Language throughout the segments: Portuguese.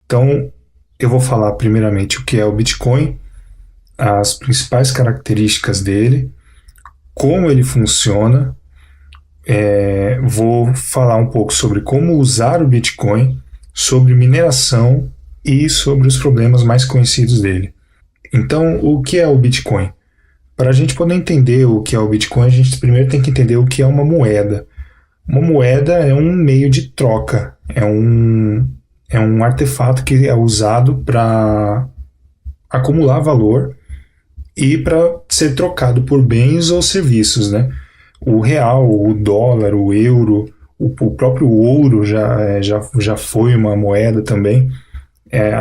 Então, eu vou falar primeiramente o que é o Bitcoin, as principais características dele, como ele funciona. Vou falar um pouco sobre como usar o Bitcoin, sobre mineração e sobre os problemas mais conhecidos dele. Então, o que é o Bitcoin? Para a gente poder entender o que é o Bitcoin, a gente primeiro tem que entender o que é uma moeda. Uma moeda é um meio de troca, é um artefato que é usado para acumular valor e para ser trocado por bens ou serviços, né? O real, o dólar, o euro, o próprio ouro já foi uma moeda também.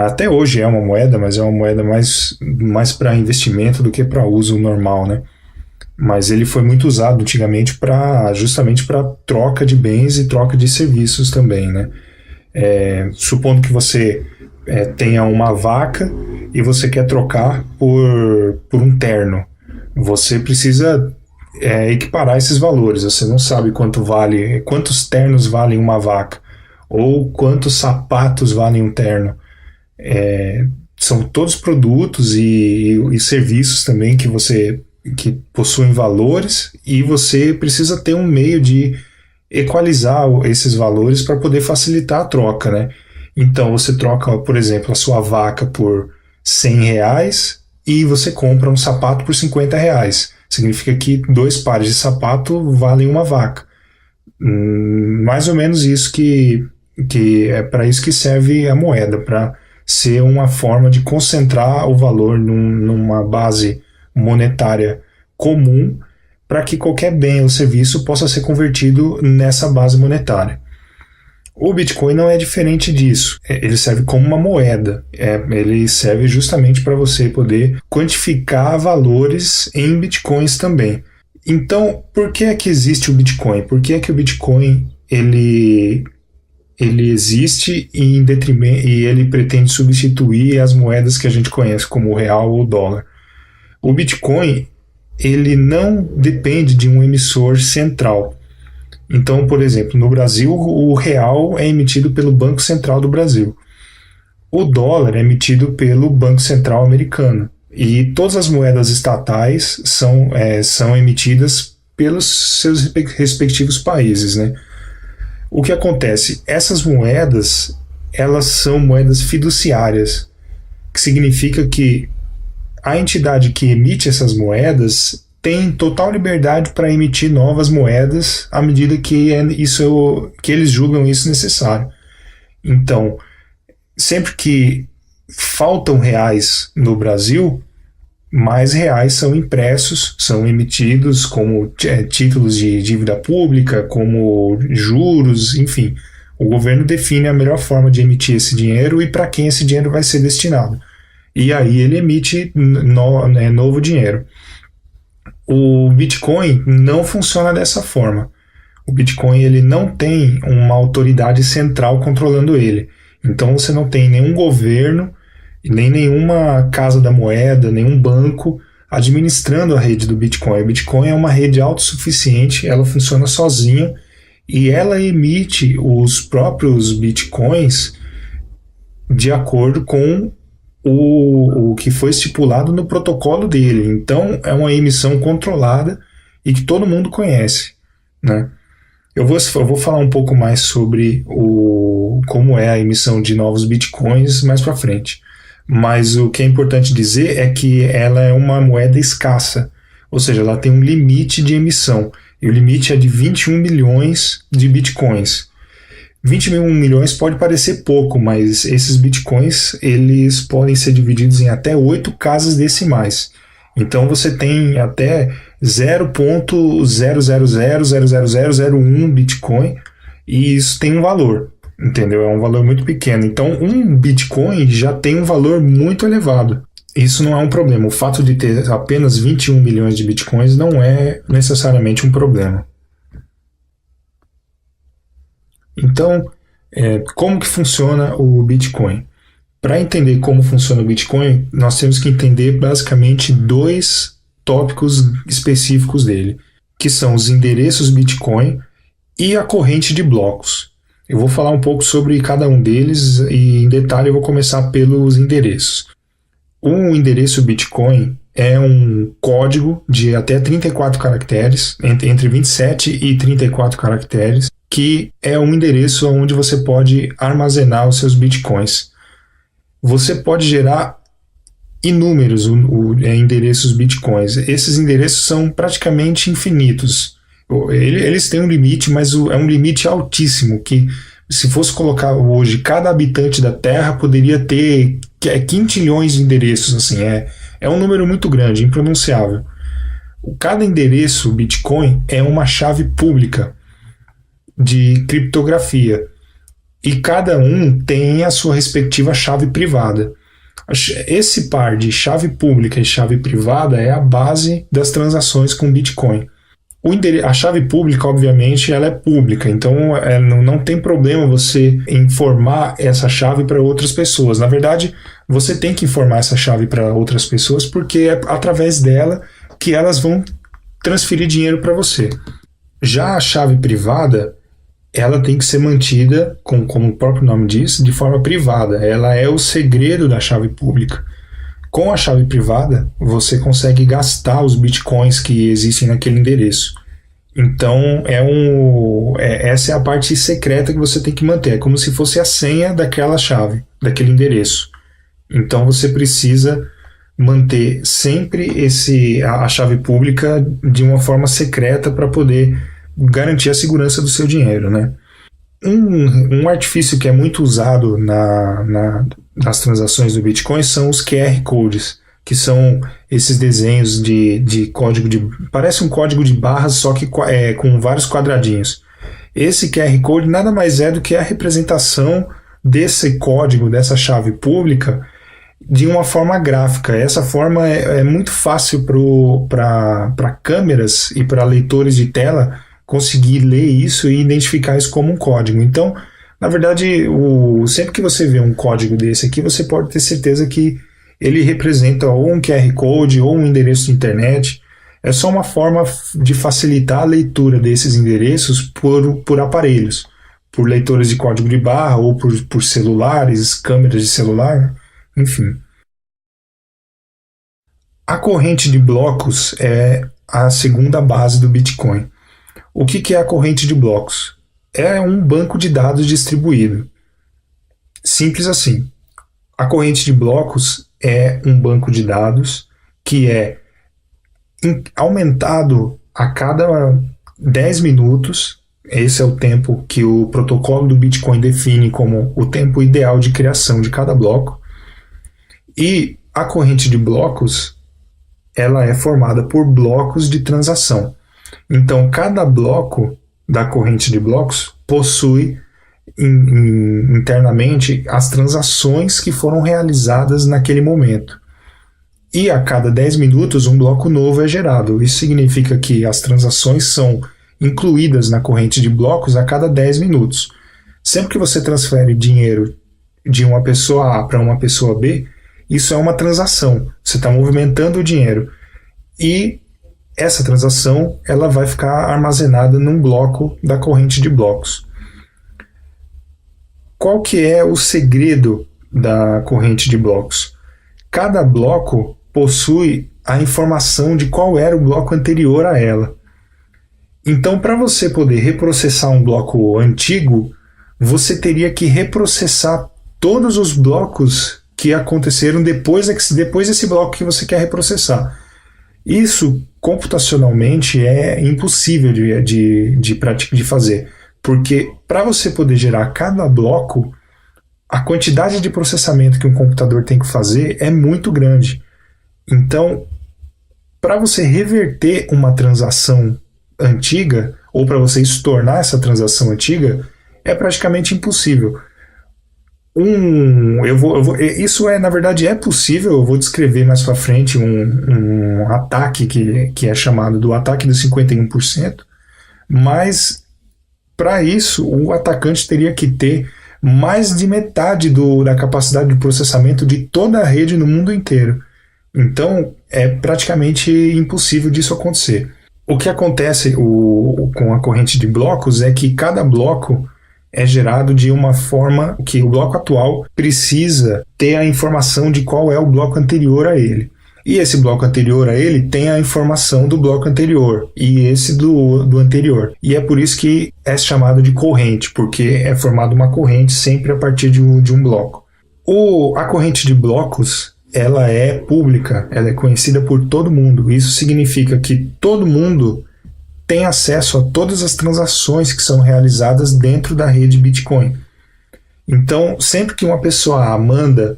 Até hoje é uma moeda, mas é uma moeda mais para investimento do que para uso normal, né? Mas ele foi muito usado antigamente justamente para troca de bens e troca de serviços também, né? Supondo que você tenha uma vaca e você quer trocar por um terno, você precisa equiparar esses valores. Você não sabe quantos ternos valem uma vaca ou quantos sapatos valem um terno. São todos produtos e serviços também que possuem valores, e você precisa ter um meio de equalizar esses valores para poder facilitar a troca, né? Então você troca, por exemplo, a sua vaca por R$100 e você compra um sapato por R$50. Significa que 2 pares de sapato valem uma vaca. Mais ou menos isso que é para isso que serve a moeda, para ser uma forma de concentrar o valor numa base monetária comum, para que qualquer bem ou serviço possa ser convertido nessa base monetária. O Bitcoin não é diferente disso. Ele serve como uma moeda. Ele serve justamente para você poder quantificar valores em Bitcoins também. Então, por que é que existe o Bitcoin? Por que é que o Bitcoin ele existe e ele pretende substituir as moedas que a gente conhece como o real ou o dólar? O Bitcoin, ele não depende de um emissor central. Então, por exemplo, no Brasil, o real é emitido pelo Banco Central do Brasil. O dólar é emitido pelo Banco Central americano. E todas as moedas estatais são emitidas pelos seus respectivos países, né? O que acontece? Essas moedas, elas são moedas fiduciárias, que significa que a entidade que emite essas moedas tem total liberdade para emitir novas moedas à medida que eles julgam isso necessário. Então, sempre que faltam reais no Brasil, mais reais são impressos, são emitidos como títulos de dívida pública, como juros, enfim. O governo define a melhor forma de emitir esse dinheiro e para quem esse dinheiro vai ser destinado. E aí ele emite novo dinheiro. O Bitcoin não funciona dessa forma. O Bitcoin ele não tem uma autoridade central controlando ele. Então você não tem nenhum governo, nem nenhuma casa da moeda, nenhum banco administrando a rede do Bitcoin. O Bitcoin é uma rede autossuficiente, ela funciona sozinha e ela emite os próprios Bitcoins de acordo com o que foi estipulado no protocolo dele. Então é uma emissão controlada e que todo mundo conhece, né? Eu vou falar um pouco mais sobre como é a emissão de novos bitcoins mais para frente. Mas o que é importante dizer é que ela é uma moeda escassa, ou seja, ela tem um limite de emissão. E o limite é de 21 milhões de bitcoins. 21 milhões pode parecer pouco, mas esses bitcoins eles podem ser divididos em até 8 casas decimais. Então você tem até 0.0000001 bitcoin e isso tem um valor, entendeu? É um valor muito pequeno. Então um bitcoin já tem um valor muito elevado. Isso não é um problema. O fato de ter apenas 21 milhões de bitcoins não é necessariamente um problema. Então, como que funciona o Bitcoin? Para entender como funciona o Bitcoin, nós temos que entender basicamente 2 tópicos específicos dele, que são os endereços Bitcoin e a corrente de blocos. Eu vou falar um pouco sobre cada um deles e, em detalhe, eu vou começar pelos endereços. Um endereço Bitcoin é um código de até 34 caracteres, entre 27 e 34 caracteres, que é um endereço onde você pode armazenar os seus Bitcoins. Você pode gerar inúmeros endereços Bitcoins. Esses endereços são praticamente infinitos. Eles têm um limite, mas é um limite altíssimo, que se fosse colocar hoje, cada habitante da Terra poderia ter quintilhões de endereços. Assim, é um número muito grande, impronunciável. Cada endereço Bitcoin é uma chave pública de criptografia, e cada um tem a sua respectiva chave privada. Esse par de chave pública e chave privada é a base das transações com Bitcoin. A chave pública, obviamente, ela é pública, então não tem problema você informar essa chave para outras pessoas. Na verdade, você tem que informar essa chave para outras pessoas porque é através dela que elas vão transferir dinheiro para você. Já a chave privada, ela tem que ser mantida, como o próprio nome diz, de forma privada. Ela é o segredo da chave pública. Com a chave privada, você consegue gastar os bitcoins que existem naquele endereço. Então, essa é a parte secreta que você tem que manter. É como se fosse a senha daquela chave, daquele endereço. Então, você precisa manter sempre a chave pública de uma forma secreta para poder garantir a segurança do seu dinheiro, né? Um artifício que é muito usado nas transações do Bitcoin são os QR Codes, que são esses desenhos de código parece um código de barras, só que com vários quadradinhos. Esse QR Code nada mais é do que a representação desse código, dessa chave pública, de uma forma gráfica. Essa forma é muito fácil para câmeras e para leitores de tela conseguir ler isso e identificar isso como um código. Então, na verdade, sempre que você vê um código desse aqui, você pode ter certeza que ele representa ou um QR Code ou um endereço de internet. É só uma forma de facilitar a leitura desses endereços por aparelhos, por leitores de código de barra ou por celulares, câmeras de celular, enfim. A corrente de blocos é a segunda base do Bitcoin. O que é a corrente de blocos? É um banco de dados distribuído. Simples assim. A corrente de blocos é um banco de dados que é aumentado a cada 10 minutos. Esse é o tempo que o protocolo do Bitcoin define como o tempo ideal de criação de cada bloco. E a corrente de blocos, ela é formada por blocos de transação. Então, cada bloco da corrente de blocos possui internamente as transações que foram realizadas naquele momento. E a cada 10 minutos um bloco novo é gerado. Isso significa que as transações são incluídas na corrente de blocos a cada 10 minutos. Sempre que você transfere dinheiro de uma pessoa A para uma pessoa B, isso é uma transação. Você está movimentando o dinheiro. E essa transação ela vai ficar armazenada num bloco da corrente de blocos. Qual que é o segredo da corrente de blocos? Cada bloco possui a informação de qual era o bloco anterior a ela. Então, para você poder reprocessar um bloco antigo, você teria que reprocessar todos os blocos que aconteceram depois desse bloco que você quer reprocessar. Isso, computacionalmente, é impossível de fazer, porque para você poder gerar cada bloco, a quantidade de processamento que um computador tem que fazer é muito grande. Então, para você reverter uma transação antiga, ou para você estornar essa transação antiga, é praticamente impossível. Isso na verdade é possível. Eu vou descrever mais para frente um ataque que é chamado do ataque dos 51%, mas para isso o atacante teria que ter mais de metade da capacidade de processamento de toda a rede no mundo inteiro. Então é praticamente impossível disso acontecer. O que acontece com a corrente de blocos é que cada bloco é gerado de uma forma que o bloco atual precisa ter a informação de qual é o bloco anterior a ele. E esse bloco anterior a ele tem a informação do bloco anterior e esse do anterior. E é por isso que é chamado de corrente, porque é formada uma corrente sempre a partir de um bloco. A corrente de blocos, ela é pública, ela é conhecida por todo mundo. Isso significa que todo mundo tem acesso a todas as transações que são realizadas dentro da rede Bitcoin. Então, sempre que uma pessoa A manda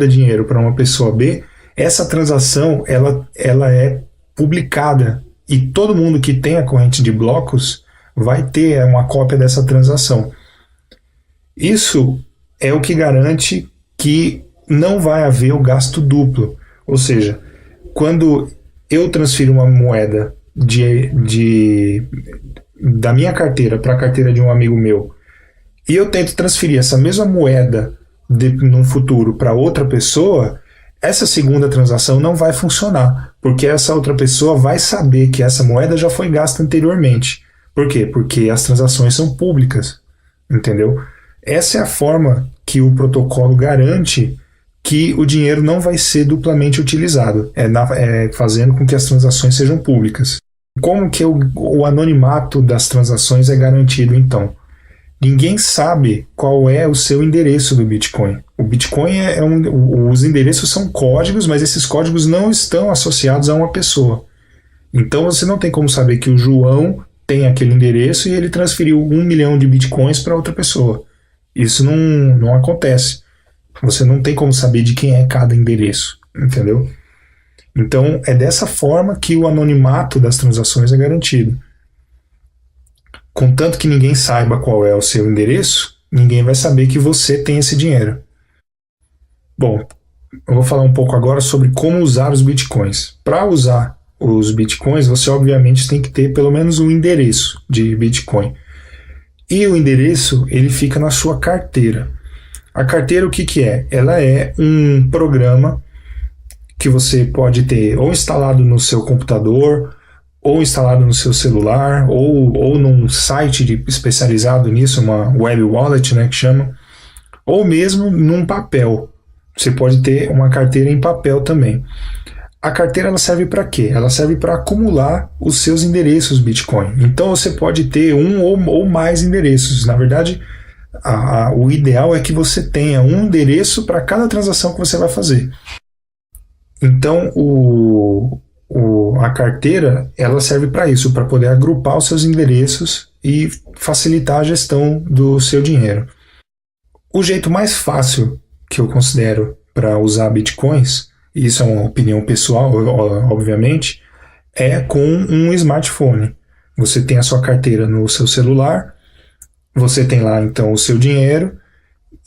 dinheiro para uma pessoa B, essa transação ela é publicada e todo mundo que tem a corrente de blocos vai ter uma cópia dessa transação. Isso é o que garante que não vai haver o gasto duplo. Ou seja, quando eu transfiro uma moeda da minha carteira para a carteira de um amigo meu e eu tento transferir essa mesma moeda no futuro para outra pessoa, essa segunda transação não vai funcionar, porque essa outra pessoa vai saber que essa moeda já foi gasta anteriormente. Por quê? Porque as transações são públicas, entendeu? Essa é a forma que o protocolo garante que o dinheiro não vai ser duplamente utilizado, fazendo com que as transações sejam públicas. Como que o anonimato das transações é garantido, então? Ninguém sabe qual é o seu endereço do Bitcoin. O Bitcoin os endereços são códigos, mas esses códigos não estão associados a uma pessoa. Então você não tem como saber que o João tem aquele endereço e ele transferiu 1 milhão de Bitcoins para outra pessoa. Isso não acontece. Você não tem como saber de quem é cada endereço, entendeu? Então é dessa forma que o anonimato das transações é garantido. Contanto que ninguém saiba qual é o seu endereço, ninguém vai saber que você tem esse dinheiro. Bom, eu vou falar um pouco agora sobre como usar os bitcoins. Para usar os bitcoins, você obviamente tem que ter pelo menos um endereço de bitcoin. E o endereço, ele fica na sua carteira. A carteira, o que é? Ela é um programa que você pode ter ou instalado no seu computador, ou instalado no seu celular, ou num site especializado nisso, uma web wallet, né, que chama, ou mesmo num papel. Você pode ter uma carteira em papel também. A carteira ela serve para quê? Ela serve para acumular os seus endereços Bitcoin. Então você pode ter um ou mais endereços. Na verdade, o ideal é que você tenha um endereço para cada transação que você vai fazer. Então a carteira ela serve para isso, para poder agrupar os seus endereços e facilitar a gestão do seu dinheiro. O jeito mais fácil que eu considero para usar bitcoins, e isso é uma opinião pessoal, obviamente, é com um smartphone. Você tem a sua carteira no seu celular, você tem lá então o seu dinheiro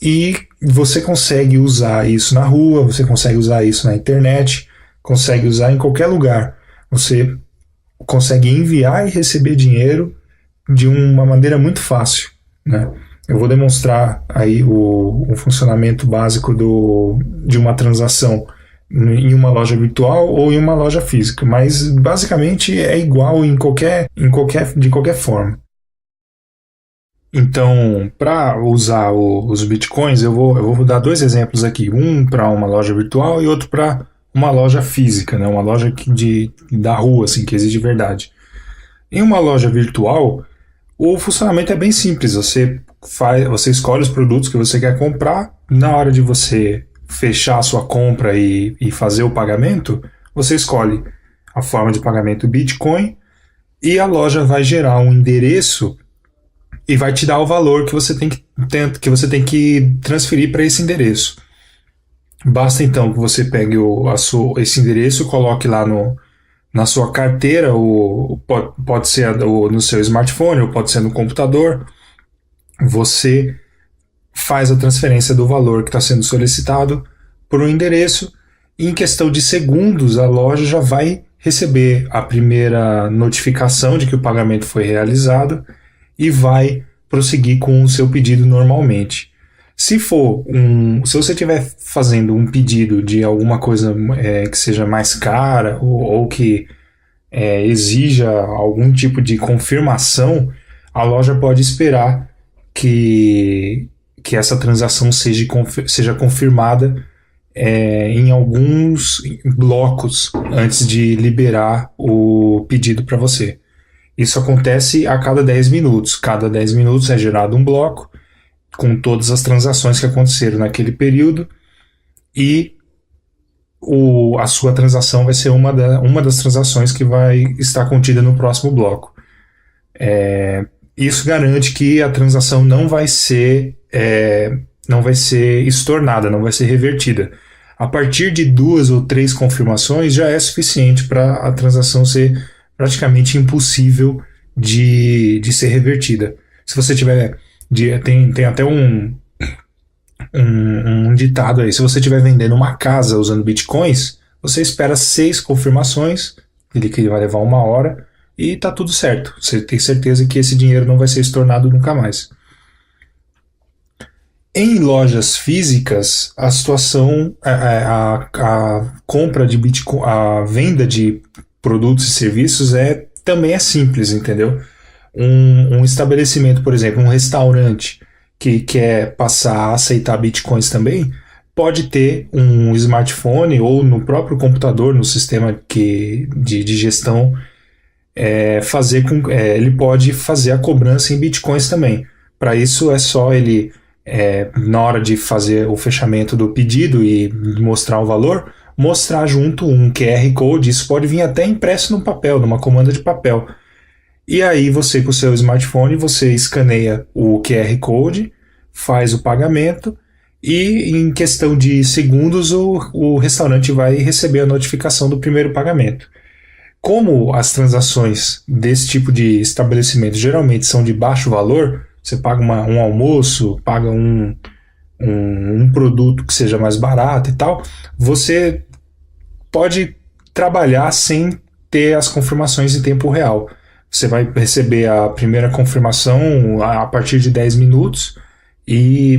e você consegue usar isso na rua, você consegue usar isso na internet, consegue usar em qualquer lugar. Você consegue enviar e receber dinheiro de uma maneira muito fácil, né? Eu vou demonstrar aí o funcionamento básico de uma transação em uma loja virtual ou em uma loja física, mas basicamente é igual de qualquer forma. Então, para usar os bitcoins, eu vou dar dois exemplos aqui, um para uma loja virtual e outro para uma loja física, né? Uma loja da rua, assim, que existe de verdade. Em uma loja virtual, o funcionamento é bem simples. Você escolhe os produtos que você quer comprar. Na hora de você fechar a sua compra e fazer o pagamento, você escolhe a forma de pagamento Bitcoin e a loja vai gerar um endereço e vai te dar o valor que você tem que transferir para esse endereço. Basta então que você pegue esse endereço, coloque lá na sua carteira, pode ser no seu smartphone ou pode ser no computador. Você faz a transferência do valor que está sendo solicitado por um endereço e em questão de segundos a loja já vai receber a primeira notificação de que o pagamento foi realizado e vai prosseguir com o seu pedido normalmente. Se você estiver fazendo um pedido de alguma coisa que seja mais cara ou que exija algum tipo de confirmação, a loja pode esperar que essa transação seja confirmada em alguns blocos antes de liberar o pedido para você. Isso acontece a cada 10 minutos. Cada 10 minutos é gerado um bloco com todas as transações que aconteceram naquele período e a sua transação vai ser uma das transações que vai estar contida no próximo bloco. Isso garante que a transação não vai ser estornada, não vai ser revertida. A partir de 2 ou 3 confirmações já é suficiente para a transação ser praticamente impossível de ser revertida. Se você tiver... Tem até um ditado aí. Se você estiver vendendo uma casa usando bitcoins, você espera 6 confirmações, que vai levar 1 hora, e tá tudo certo. Você tem certeza que esse dinheiro não vai ser estornado nunca mais. Em lojas físicas, a situação, a compra de Bitcoin, a venda de produtos e serviços também é simples, entendeu? Um estabelecimento, por exemplo, um restaurante que quer passar a aceitar bitcoins também, pode ter um smartphone ou no próprio computador, no sistema de gestão, ele pode fazer a cobrança em bitcoins também. Para isso é só ele, na hora de fazer o fechamento do pedido e mostrar o valor, mostrar junto um QR Code. Isso pode vir até impresso no papel, numa comanda de papel. E aí você, com o seu smartphone, você escaneia o QR Code, faz o pagamento e em questão de segundos o restaurante vai receber a notificação do primeiro pagamento. Como as transações desse tipo de estabelecimento geralmente são de baixo valor, você paga um almoço, paga um produto que seja mais barato e tal, você pode trabalhar sem ter as confirmações em tempo real. Você vai receber a primeira confirmação a partir de 10 minutos,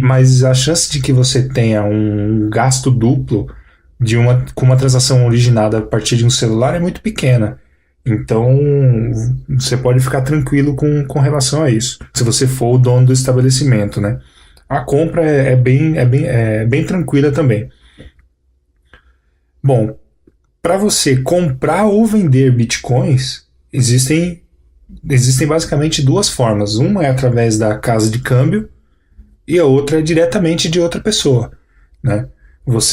mas a chance de que você tenha um gasto duplo com uma transação originada a partir de um celular é muito pequena. Então, você pode ficar tranquilo com relação a isso, se você for o dono do estabelecimento, né? A compra é bem tranquila também. Bom, para você comprar ou vender bitcoins, existem basicamente 2 formas. Uma é através da casa de câmbio e a outra é diretamente de outra pessoa, né?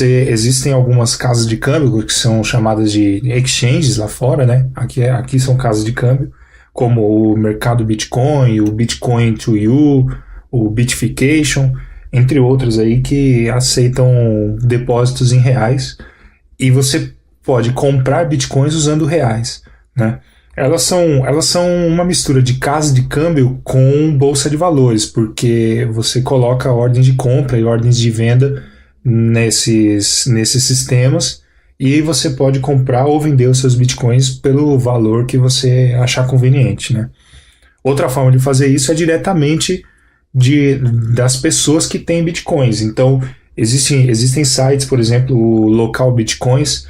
Existem algumas casas de câmbio que são chamadas de exchanges lá fora, né? Aqui são casas de câmbio, como o Mercado Bitcoin, o Bitcoin to You, o Bitfication, entre outros aí que aceitam depósitos em reais e você pode comprar bitcoins usando reais, né? Elas são uma mistura de casa de câmbio com bolsa de valores, porque você coloca ordens de compra e ordens de venda nesses sistemas e você pode comprar ou vender os seus bitcoins pelo valor que você achar conveniente, né? Outra forma de fazer isso é diretamente das pessoas que têm bitcoins. Então, existem sites, por exemplo, o Local Bitcoins,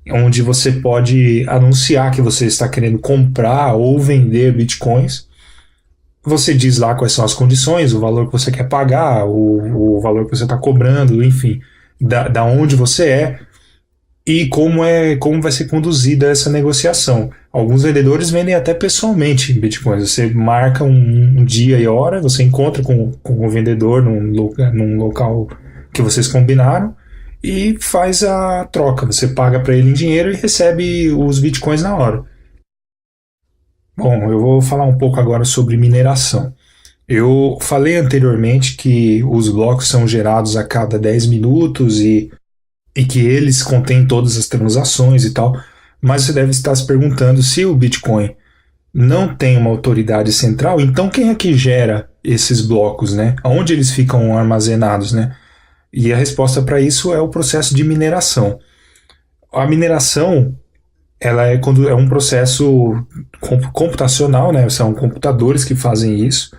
onde você pode anunciar que você está querendo comprar ou vender bitcoins. Você diz lá quais são as condições, o valor que você quer pagar, o valor que você está cobrando, enfim, da onde você é e como vai ser conduzida essa negociação. Alguns vendedores vendem até pessoalmente bitcoins. Você marca um dia e hora, você encontra com o vendedor num local que vocês combinaram e faz a troca. Você paga para ele em dinheiro e recebe os bitcoins na hora. Bom, eu vou falar um pouco agora sobre mineração. Eu falei anteriormente que os blocos são gerados a cada 10 minutos e que eles contêm todas as transações e tal, mas você deve estar se perguntando se o Bitcoin não tem uma autoridade central, então quem é que gera esses blocos, né? Onde eles ficam armazenados, né? E a resposta para isso é o processo de mineração. A mineração é um processo computacional, né? São computadores que fazem isso.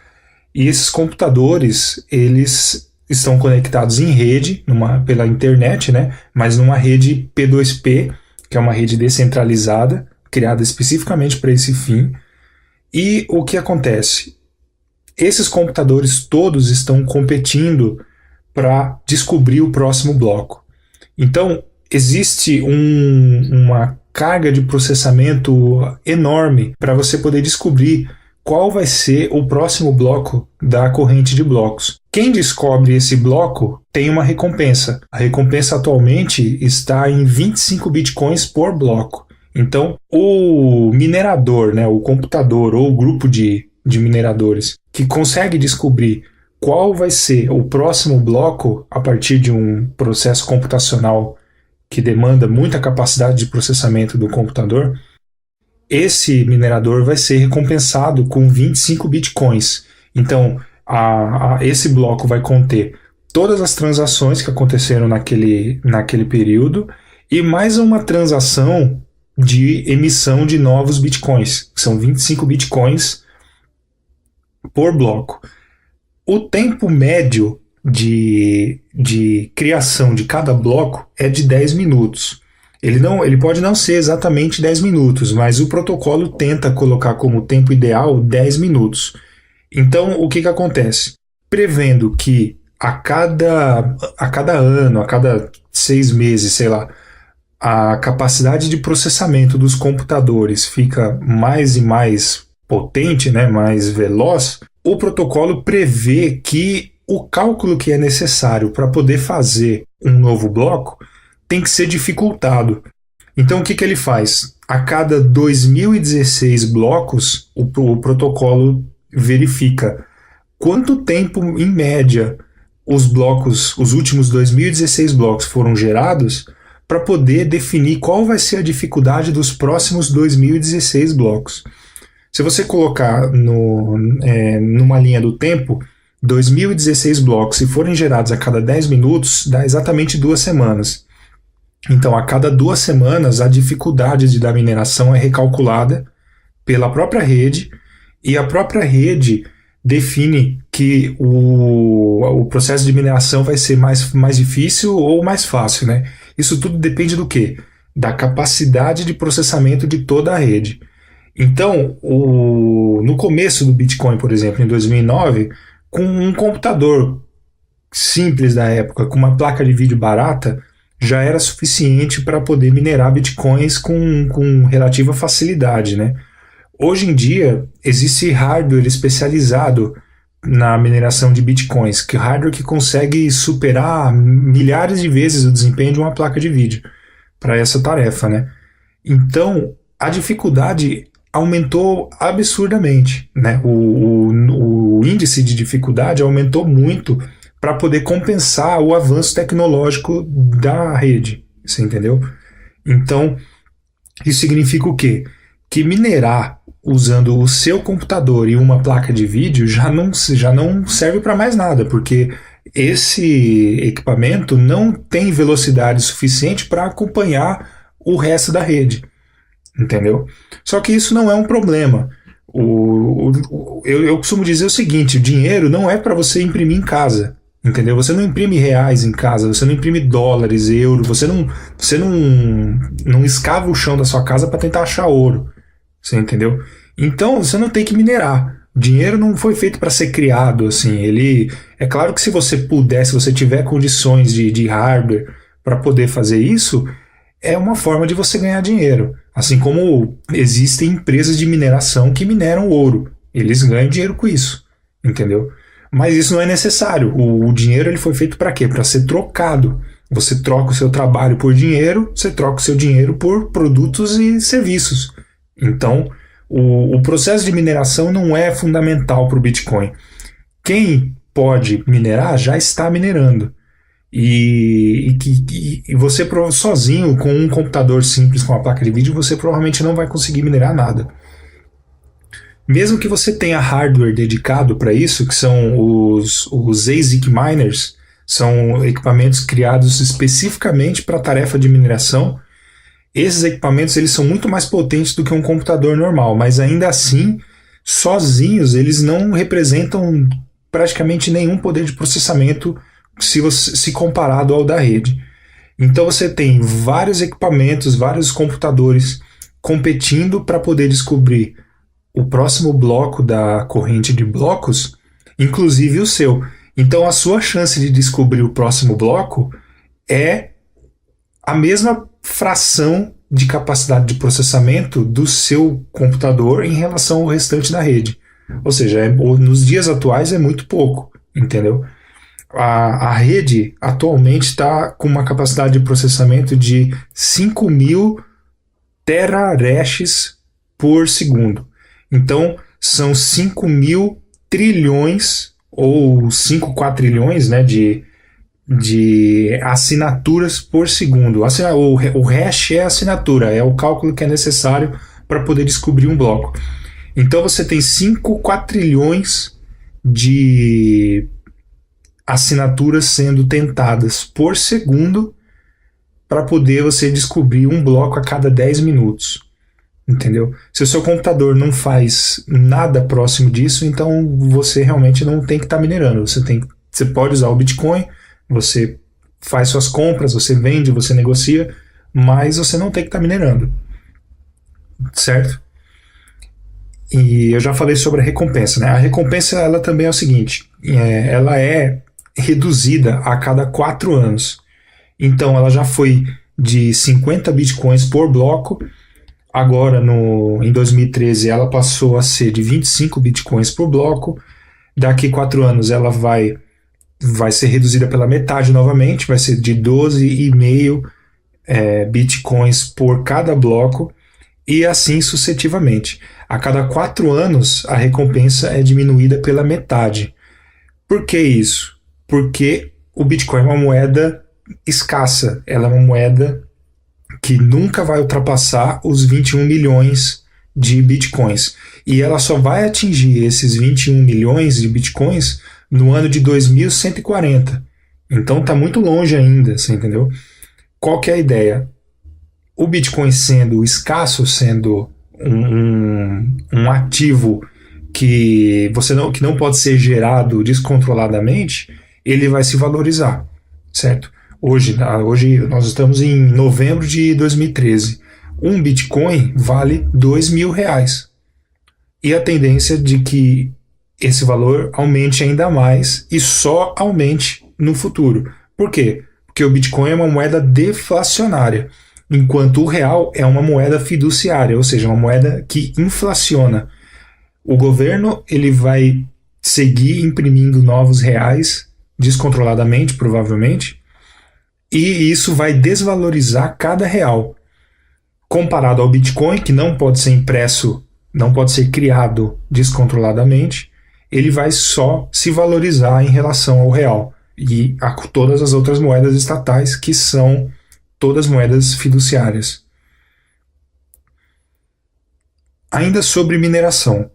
E esses computadores, eles estão conectados em rede, pela internet, né? Mas numa rede P2P, que é uma rede descentralizada, criada especificamente para esse fim. E o que acontece? esses computadores todos estão competindo para descobrir o próximo bloco. Então, existe uma carga de processamento enorme para você poder descobrir qual vai ser o próximo bloco da corrente de blocos. Quem descobre esse bloco tem uma recompensa. A recompensa atualmente está em 25 bitcoins por bloco. Então, o minerador, né, o computador ou o grupo de mineradores que consegue descobrir qual vai ser o próximo bloco a partir de um processo computacional que demanda muita capacidade de processamento do computador, esse minerador vai ser recompensado com 25 bitcoins. Então, esse bloco vai conter todas as transações que aconteceram naquele período e mais uma transação de emissão de novos bitcoins, que são 25 bitcoins por bloco. O tempo médio de criação de cada bloco é de 10 minutos. Ele pode não ser exatamente 10 minutos, mas o protocolo tenta colocar como tempo ideal 10 minutos. Então, o que acontece? Prevendo que a cada ano, a cada 6 meses, sei lá, a capacidade de processamento dos computadores fica mais e mais potente, né, mais veloz, o protocolo prevê que o cálculo que é necessário para poder fazer um novo bloco tem que ser dificultado. Então, o que ele faz? A cada 2016 blocos, o protocolo verifica quanto tempo, em média, os últimos 2016 blocos foram gerados para poder definir qual vai ser a dificuldade dos próximos 2016 blocos. Se você colocar numa linha do tempo, 2016 blocos, se forem gerados a cada 10 minutos, dá exatamente 2 semanas. Então, a cada 2 semanas, a dificuldade da mineração é recalculada pela própria rede e a própria rede define que o processo de mineração vai ser mais difícil ou mais fácil, né? Isso tudo depende do quê? Da capacidade de processamento de toda a rede. Então, no começo do Bitcoin, por exemplo, em 2009, com um computador simples da época, com uma placa de vídeo barata, já era suficiente para poder minerar Bitcoins com relativa facilidade, né? Hoje em dia, existe hardware especializado na mineração de Bitcoins, hardware que consegue superar milhares de vezes o desempenho de uma placa de vídeo para essa tarefa, né? Então, a dificuldade aumentou absurdamente, né? O índice de dificuldade aumentou muito para poder compensar o avanço tecnológico da rede, você entendeu? Então, isso significa o quê? Que minerar usando o seu computador e uma placa de vídeo já não serve para mais nada, porque esse equipamento não tem velocidade suficiente para acompanhar o resto da rede, entendeu? Só que isso não é um problema. Eu costumo dizer o seguinte: o dinheiro não é para você imprimir em casa, entendeu? Você não imprime reais em casa, você não imprime dólares, euros, você não escava o chão da sua casa para tentar achar ouro, você entendeu? Então você não tem que minerar. O dinheiro não foi feito para ser criado assim. É claro que se você puder, se você tiver condições de hardware para poder fazer isso, é uma forma de você ganhar dinheiro. Assim como existem empresas de mineração que mineram ouro. Eles ganham dinheiro com isso, entendeu? Mas isso não é necessário. O dinheiro ele foi feito para quê? Para ser trocado. Você troca o seu trabalho por dinheiro, você troca o seu dinheiro por produtos e serviços. Então, o processo de mineração não é fundamental para o Bitcoin. Quem pode minerar já está minerando. E você sozinho, com um computador simples, com uma placa de vídeo, você provavelmente não vai conseguir minerar nada. Mesmo que você tenha hardware dedicado para isso, que são os ASIC miners, são equipamentos criados especificamente para a tarefa de mineração. Esses equipamentos eles são muito mais potentes do que um computador normal, mas ainda assim, sozinhos, eles não representam praticamente nenhum poder de processamento se comparado ao da rede. Então você tem vários equipamentos, vários computadores competindo para poder descobrir o próximo bloco da corrente de blocos inclusive o seu. Então a sua chance de descobrir o próximo bloco é a mesma fração de capacidade de processamento do seu computador em relação ao restante da rede. Ou seja, nos dias atuais é muito pouco, entendeu? A rede atualmente está com uma capacidade de processamento de 5.000 terahashes por segundo. Então, são 5.000 trilhões ou 5 quatrilhões, né, de assinaturas por segundo. O hash é a assinatura, é o cálculo que é necessário para poder descobrir um bloco. Então você tem 5 quatrilhões de assinaturas sendo tentadas por segundo para poder você descobrir um bloco a cada 10 minutos. Entendeu? Se o seu computador não faz nada próximo disso, então você realmente não tem que estar minerando. Você pode usar o Bitcoin, você faz suas compras, você vende, você negocia, mas você não tem que estar minerando. Certo? E eu já falei sobre a recompensa, né? A recompensa, ela também é o seguinte, ela é reduzida a cada 4 anos. Então ela já foi de 50 bitcoins por bloco, agora em 2013 ela passou a ser de 25 bitcoins por bloco, daqui 4 anos ela vai ser reduzida pela metade novamente, vai ser de 12,5 bitcoins por cada bloco, e assim sucessivamente. A cada 4 anos, a recompensa é diminuída pela metade. Por que isso? Porque o Bitcoin é uma moeda escassa. Ela é uma moeda que nunca vai ultrapassar os 21 milhões de Bitcoins. E ela só vai atingir esses 21 milhões de Bitcoins no ano de 2140. Então está muito longe ainda, você entendeu? Qual que é a ideia? O Bitcoin sendo escasso, sendo um ativo que não pode ser gerado descontroladamente, ele vai se valorizar, certo? Hoje nós estamos em novembro de 2013. Um Bitcoin vale R$2.000. E a tendência de que esse valor aumente ainda mais e só aumente no futuro. Por quê? Porque o Bitcoin é uma moeda deflacionária, enquanto o real é uma moeda fiduciária, ou seja, uma moeda que inflaciona. O governo ele vai seguir imprimindo novos reais descontroladamente, provavelmente, e isso vai desvalorizar cada real. Comparado ao Bitcoin, que não pode ser impresso, não pode ser criado descontroladamente, ele vai só se valorizar em relação ao real e a todas as outras moedas estatais, que são todas moedas fiduciárias. Ainda sobre mineração.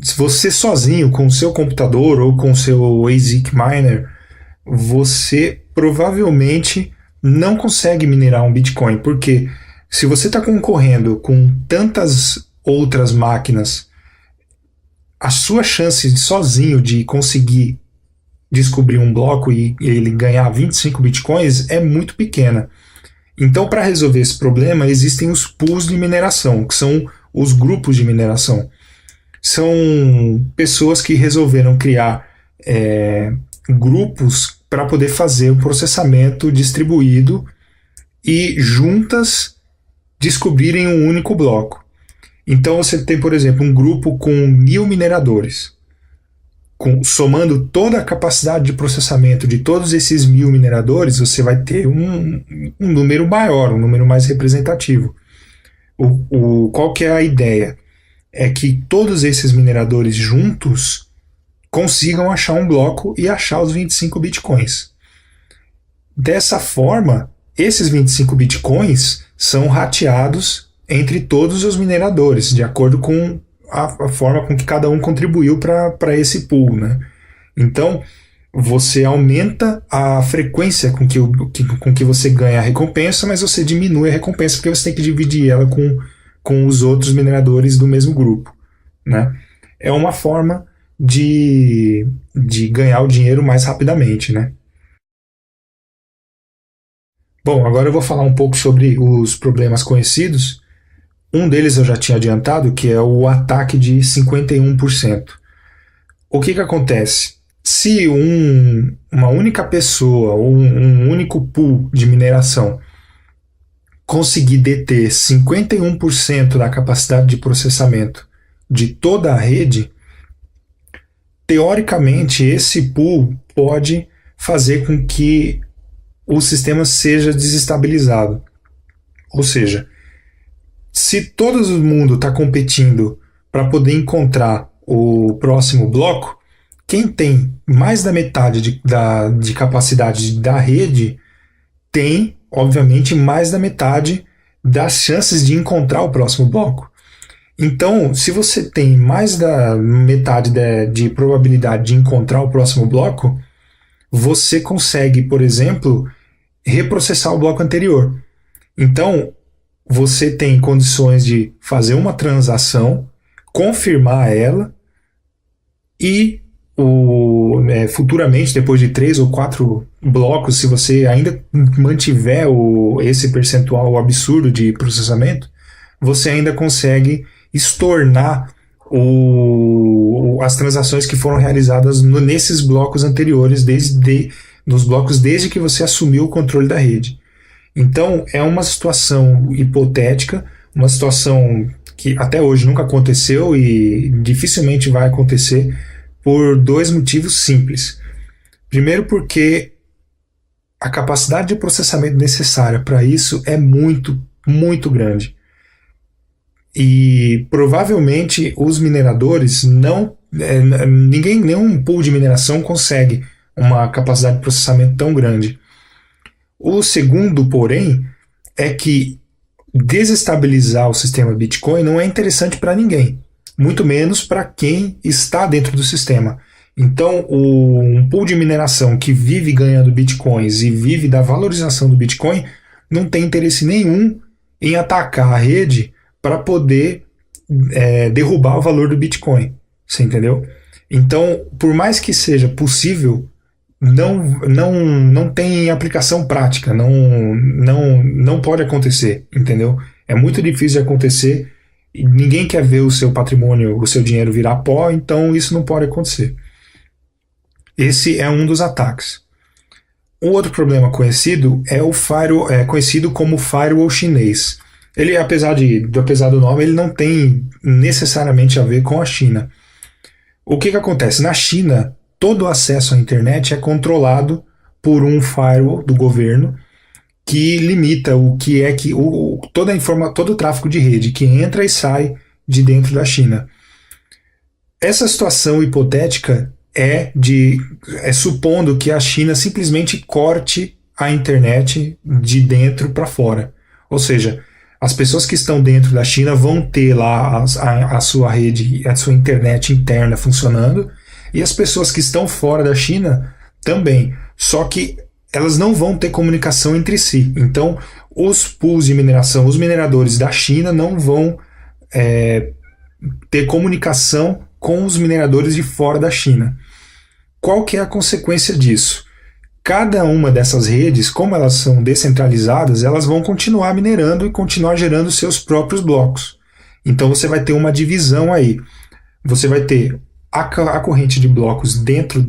Se você sozinho, com o seu computador ou com o seu ASIC miner, você provavelmente não consegue minerar um Bitcoin, porque se você está concorrendo com tantas outras máquinas, a sua chance sozinho de conseguir descobrir um bloco e ele ganhar 25 bitcoins é muito pequena. Então, para resolver esse problema, existem os pools de mineração, que são os grupos de mineração. São pessoas que resolveram criar grupos para poder fazer o processamento distribuído e juntas descobrirem um único bloco. Então você tem, por exemplo, um grupo com 1.000 mineradores. Somando toda a capacidade de processamento de todos esses 1.000 mineradores, você vai ter um número maior, um número mais representativo. Qual que é a ideia? É que todos esses mineradores juntos consigam achar um bloco e achar os 25 bitcoins. Dessa forma, esses 25 bitcoins são rateados entre todos os mineradores, de acordo com a forma com que cada um contribuiu para esse pool, né? Então, você aumenta a frequência com que você ganha a recompensa, mas você diminui a recompensa porque você tem que dividir ela com os outros mineradores do mesmo grupo, né? É uma forma de ganhar o dinheiro mais rapidamente, né? Bom, agora eu vou falar um pouco sobre os problemas conhecidos. Um deles eu já tinha adiantado, que é o ataque de 51%. o que acontece? Se uma única pessoa ou um único pool de mineração conseguir deter 51% da capacidade de processamento de toda a rede, teoricamente esse pool pode fazer com que o sistema seja desestabilizado. Ou seja, se todo mundo está competindo para poder encontrar o próximo bloco, quem tem mais da metade de capacidade da rede tem, obviamente, mais da metade das chances de encontrar o próximo bloco. Então, se você tem mais da metade de probabilidade de encontrar o próximo bloco, você consegue, por exemplo, reprocessar o bloco anterior. Então, você tem condições de fazer uma transação, confirmar ela e futuramente, depois de 3 ou 4 blocos, se você ainda mantiver esse percentual absurdo de processamento, você ainda consegue estornar as transações que foram realizadas nesses blocos anteriores, nos blocos desde que você assumiu o controle da rede. Então, é uma situação hipotética, uma situação que até hoje nunca aconteceu e dificilmente vai acontecer, por 2 motivos simples. Primeiro, porque a capacidade de processamento necessária para isso é muito, muito grande. E provavelmente os mineradores nenhum pool de mineração consegue uma capacidade de processamento tão grande. O segundo, porém, é que desestabilizar o sistema Bitcoin não é interessante para ninguém, muito menos para quem está dentro do sistema. Então, um pool de mineração que vive ganhando bitcoins e vive da valorização do Bitcoin não tem interesse nenhum em atacar a rede para poder derrubar o valor do Bitcoin. Você entendeu? Então, por mais que seja possível, não tem aplicação prática, não pode acontecer, entendeu? É muito difícil de acontecer. Ninguém quer ver o seu patrimônio, o seu dinheiro virar pó, então isso não pode acontecer. Esse é um dos ataques. Um outro problema conhecido é conhecido como firewall chinês. Ele, apesar do nome, ele não tem necessariamente a ver com a China. O que acontece? Na China, todo o acesso à internet é controlado por um firewall do governo que limita todo o tráfego de rede que entra e sai de dentro da China. Essa situação hipotética é supondo que a China simplesmente corte a internet de dentro para fora. Ou seja, as pessoas que estão dentro da China vão ter lá a sua rede, a sua internet interna funcionando, e as pessoas que estão fora da China também. Só que elas não vão ter comunicação entre si. Então, os pools de mineração, os mineradores da China não vão ter comunicação com os mineradores de fora da China. Qual que é a consequência disso? Cada uma dessas redes, como elas são descentralizadas, elas vão continuar minerando e continuar gerando seus próprios blocos. Então você vai ter uma divisão aí. Você vai ter a corrente de blocos dentro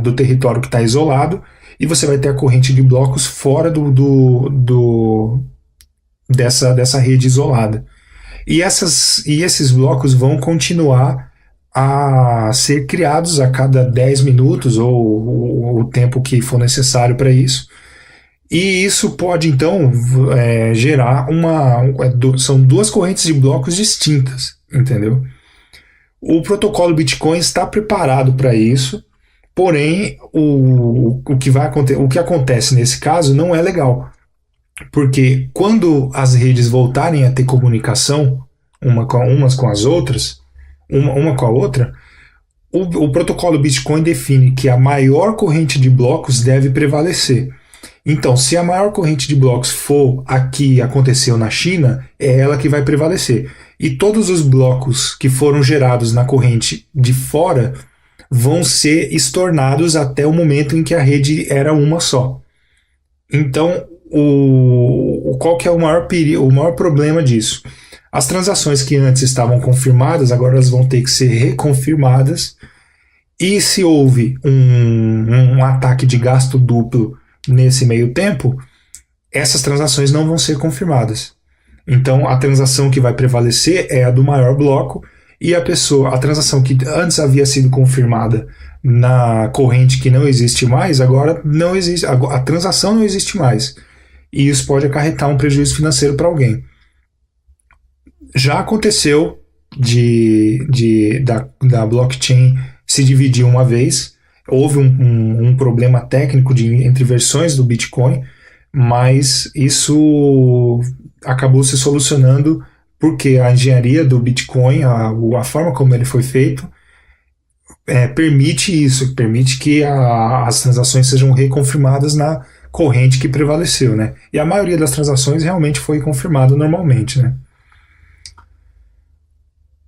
do território que está isolado, e você vai ter a corrente de blocos fora dessa rede isolada. E esses blocos vão continuar a ser criados a cada 10 minutos ou o tempo que for necessário para isso. E isso pode, então, gerar são 2 correntes de blocos distintas, entendeu? O protocolo Bitcoin está preparado para isso, porém, o que acontece nesse caso não é legal. Porque quando as redes voltarem a ter comunicação umas com as outras, uma com a outra, o protocolo Bitcoin define que a maior corrente de blocos deve prevalecer. Então, se a maior corrente de blocos for a que aconteceu na China, é ela que vai prevalecer. E todos os blocos que foram gerados na corrente de fora vão ser estornados até o momento em que a rede era uma só. Então, qual que é o maior problema disso? As transações que antes estavam confirmadas, agora elas vão ter que ser reconfirmadas, E se houve um ataque de gasto duplo nesse meio tempo, essas transações não vão ser confirmadas. Então a transação que vai prevalecer é a do maior bloco, e a transação que antes havia sido confirmada na corrente que não existe mais, agora não existe, a transação não existe mais. E isso pode acarretar um prejuízo financeiro para alguém. Já aconteceu da blockchain se dividir uma vez, houve um problema técnico entre versões do Bitcoin, mas isso acabou se solucionando porque a engenharia do Bitcoin, a forma como ele foi feito, permite isso, permite que as transações sejam reconfirmadas na corrente que prevaleceu, né? E a maioria das transações realmente foi confirmada normalmente, né?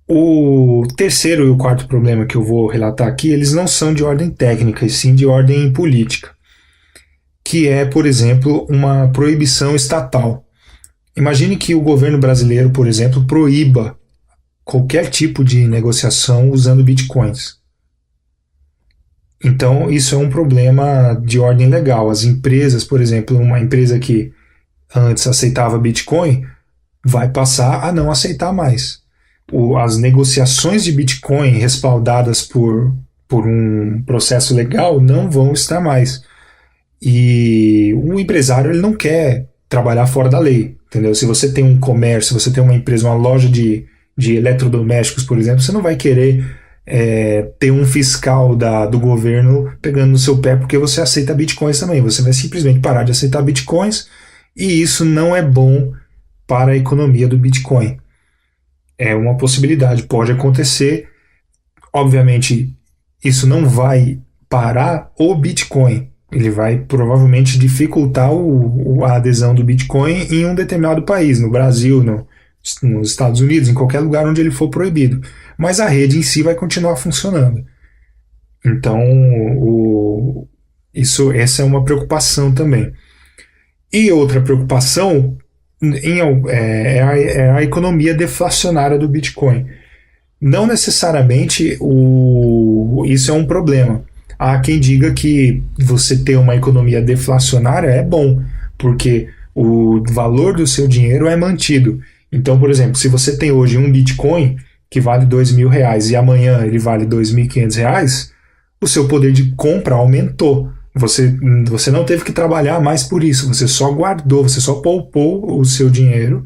O terceiro e o quarto problema que eu vou relatar aqui, eles não são de ordem técnica, e sim de ordem política, que é, por exemplo, uma proibição estatal. Imagine que o governo brasileiro, por exemplo, proíba qualquer tipo de negociação usando bitcoins. Então, isso é um problema de ordem legal. As empresas, por exemplo, uma empresa que antes aceitava bitcoin, vai passar a não aceitar mais. As negociações de bitcoin respaldadas por um processo legal não vão estar mais. E o empresário ele não quer trabalhar fora da lei, entendeu? Se você tem um comércio, se você tem uma empresa, uma loja de eletrodomésticos, por exemplo, você não vai querer ter um fiscal do governo pegando no seu pé porque você aceita bitcoins também. Você vai simplesmente parar de aceitar bitcoins, e isso não é bom para a economia do Bitcoin. É uma possibilidade, pode acontecer. Obviamente, isso não vai parar o Bitcoin. Ele vai provavelmente dificultar a adesão do Bitcoin em um determinado país, no Brasil, nos Estados Unidos, em qualquer lugar onde ele for proibido. Mas a rede em si vai continuar funcionando. Então, essa é uma preocupação também. E outra preocupação é a economia deflacionária do Bitcoin. Não necessariamente isso é um problema. Há quem diga que você ter uma economia deflacionária é bom, porque o valor do seu dinheiro é mantido. Então, por exemplo, se você tem hoje um Bitcoin que vale R$2.000 e amanhã ele vale R$2.500, o seu poder de compra aumentou. Você não teve que trabalhar mais por isso, você só guardou, você só poupou o seu dinheiro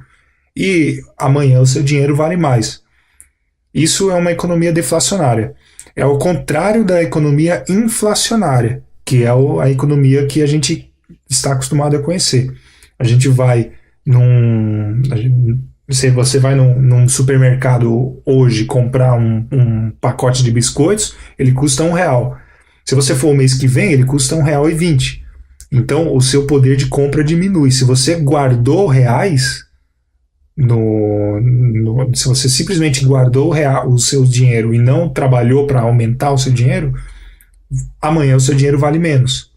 e amanhã o seu dinheiro vale mais. Isso é uma economia deflacionária. É o contrário da economia inflacionária, que é a economia que a gente está acostumado a conhecer. A gente vai você vai num supermercado hoje comprar um pacote de biscoitos, ele custa R$1. Se você for o mês que vem, ele custa R$1,20. Então, o seu poder de compra diminui. Se você guardou reais, se você simplesmente guardou o seu dinheiro e não trabalhou para aumentar o seu dinheiro, amanhã o seu dinheiro vale menos.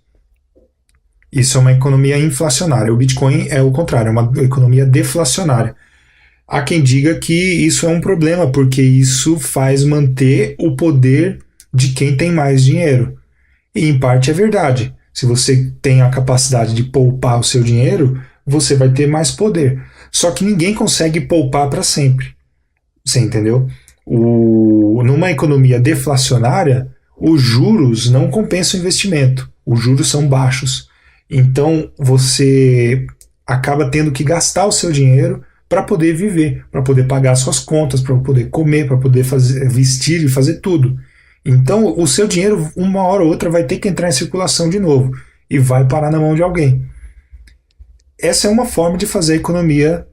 Isso é uma economia inflacionária. O Bitcoin é o contrário, é uma economia deflacionária. Há quem diga que isso é um problema, porque isso faz manter o poder de quem tem mais dinheiro. E em parte é verdade. Se você tem a capacidade de poupar o seu dinheiro, você vai ter mais poder. Só que ninguém consegue poupar para sempre. Você entendeu? Numa economia deflacionária, os juros não compensam o investimento. Os juros são baixos. Então você acaba tendo que gastar o seu dinheiro para poder viver, para poder pagar suas contas, para poder comer, para poder vestir e fazer tudo. Então o seu dinheiro, uma hora ou outra, vai ter que entrar em circulação de novo e vai parar na mão de alguém. Essa é uma forma de fazer a economia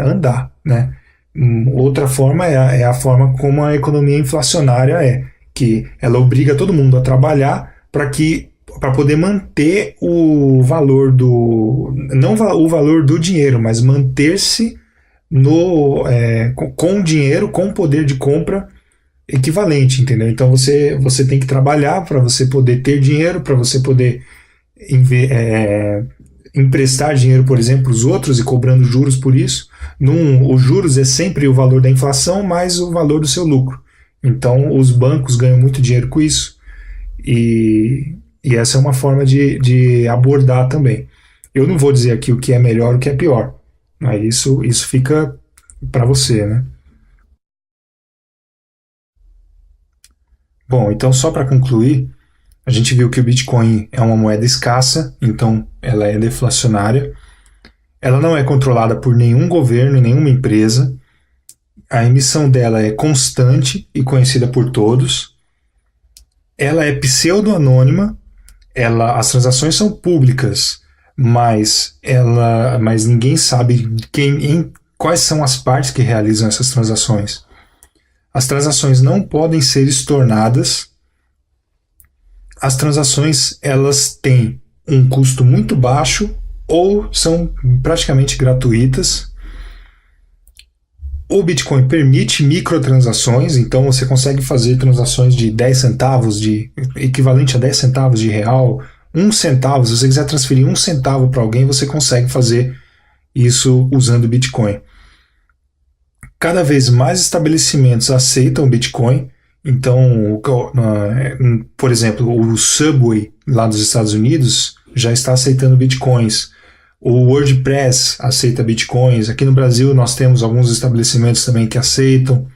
andar, né? Outra forma é a forma como a economia inflacionária é, que ela obriga todo mundo a trabalhar para poder manter o valor não o valor do dinheiro, mas manter-se com o dinheiro, com o poder de compra equivalente, entendeu? Então você tem que trabalhar para você poder ter dinheiro, para você poder emprestar dinheiro, por exemplo, para os outros e cobrando juros por isso. Os juros é sempre o valor da inflação mais o valor do seu lucro. Então, os bancos ganham muito dinheiro com isso, e essa é uma forma de abordar também. Eu não vou dizer aqui o que é melhor e o que é pior, mas isso fica para você, né? Bom, então só para concluir, a gente viu que o Bitcoin é uma moeda escassa, então ela é deflacionária. Ela não é controlada por nenhum governo e nenhuma empresa. A emissão dela é constante e conhecida por todos. Ela é pseudo-anônima. As transações são públicas, mas ninguém sabe quais são as partes que realizam essas transações. As transações não podem ser estornadas. As transações elas têm um custo muito baixo ou são praticamente gratuitas. O Bitcoin permite microtransações, então você consegue fazer transações de 10 centavos, equivalente a 10 centavos de real, 1 centavo. Se você quiser transferir 1 centavo para alguém, você consegue fazer isso usando o Bitcoin. Cada vez mais estabelecimentos aceitam o Bitcoin. Então, por exemplo, o Subway lá dos Estados Unidos já está aceitando Bitcoins. O WordPress aceita Bitcoins. Aqui no Brasil nós temos alguns estabelecimentos também que aceitam.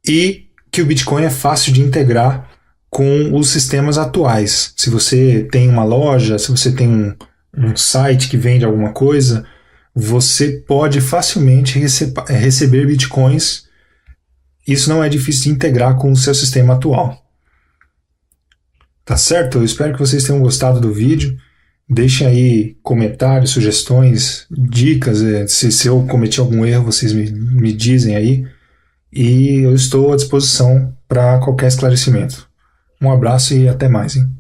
E que o Bitcoin é fácil de integrar com os sistemas atuais. Se você tem uma loja, se você tem um site que vende alguma coisa, você pode facilmente receber Bitcoins. Isso não é difícil de integrar com o seu sistema atual. Tá certo? Eu espero que vocês tenham gostado do vídeo. Deixem aí comentários, sugestões, dicas. Se eu cometi algum erro, vocês me dizem aí. E eu estou à disposição para qualquer esclarecimento. Um abraço e até mais, hein?